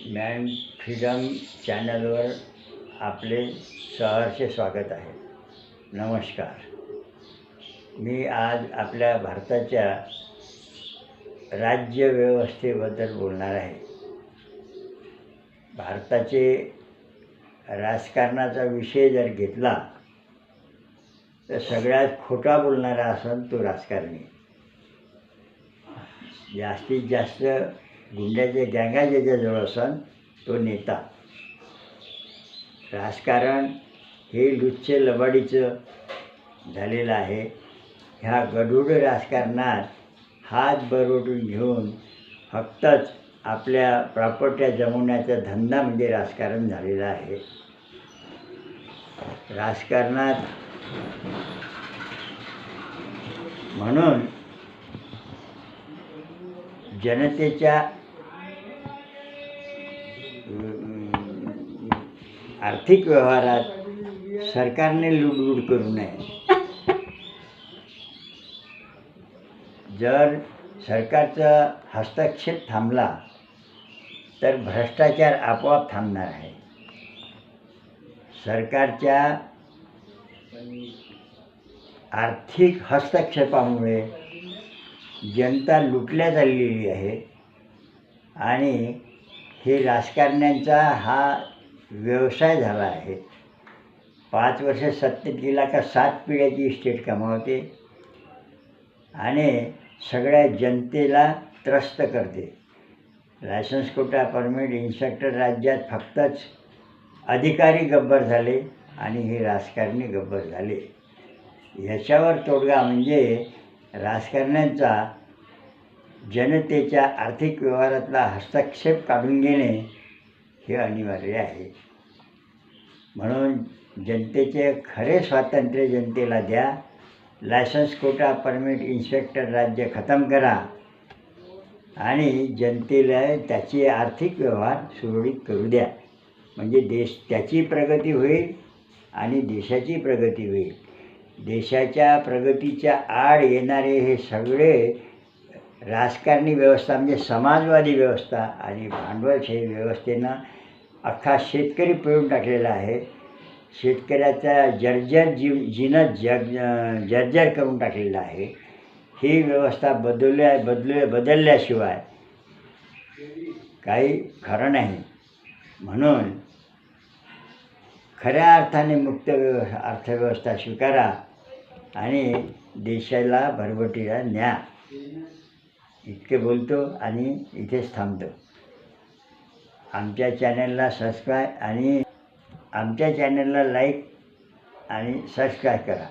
Man freedom चॅनलवर आपले सहर्ष स्वागत आहे. नमस्कार. मी आज आपल्या भारताच्या राज्यव्यवस्थेबद्दल बोलणार आहे. भारताचे राजकारणाचा विषय जर घेतला तर सगळ्यात खोटा बोलणारा असन तो राजकारणी. जास्तीत जास्त गुंड्याच्या गँगा ज्याच्याजवळ असन तो नेता. राजकारण हे लुच्चे लबाडीचं झालेलं आहे. ह्या गढूळ राजकारणात हात बरोडून घेऊन फक्तच आपल्या प्रॉपर्ट्या जमवण्याचा धंदा म्हणजे राजकारण झालेलं आहे. राजकारणात म्हणून जनतेच्या आर्थिक व्यवहारात सरकारने लूटबूट करू नये. जर सरकारचा हस्तक्षेप थांबला तर भ्रष्टाचार आपोआप थांबणार आहे. सरकारच्या आर्थिक हस्तक्षेपामुळे जनता लुटल्या चाललेली आहे आणि हे राजकारण्यांचा हा व्यवसाय झाला आहे. 5 वर्ष सत्तेत गेला का 7 पिढ्याची इस्टेट कमावते आणि सगळ्या जनतेला त्रस्त करते. लायसन्स कोटा परमिट इन्स्पेक्टर राज्यात फक्तच अधिकारी गब्बर झाले आणि हे राजकारणी गब्बर झाले. ह्याच्यावर तोडगा म्हणजे राजकारण्यांचा जनतेच्या आर्थिक व्यवहारातला हस्तक्षेप काढून घेणे हे अनिवार्य आहे. म्हणून जनतेचे खरे स्वातंत्र्य जनतेला द्या. लायसन्स कोटा परमिट इन्स्पेक्टर राज्य खतम करा आणि जनतेला त्याचे आर्थिक व्यवहार सुरळीत करू द्या. म्हणजे त्याची प्रगती होईल आणि देशाची प्रगती होईल. देशाच्या प्रगतीच्या आड येणारे हे सगळे राजकारणी व्यवस्था म्हणजे समाजवादी व्यवस्था आणि भांडवलशाही व्यवस्थेनं अख्खा शेतकरी पिळून टाकलेला आहे. शेतकऱ्याचा जर्जर जीवन जर्जर करून टाकलेला आहे. ही व्यवस्था बदलल्याशिवाय काही खरं नाही. म्हणून खऱ्या अर्थाने मुक्त अर्थव्यवस्था स्वीकारा आणि देशाला भरभराटीला न्या. इतके बोलतो आणि इथेच थांबतो. आमच्या चॅनलला सबस्क्राईब आणि आमच्या चॅनलला लाईक आणि सबस्क्राईब करा.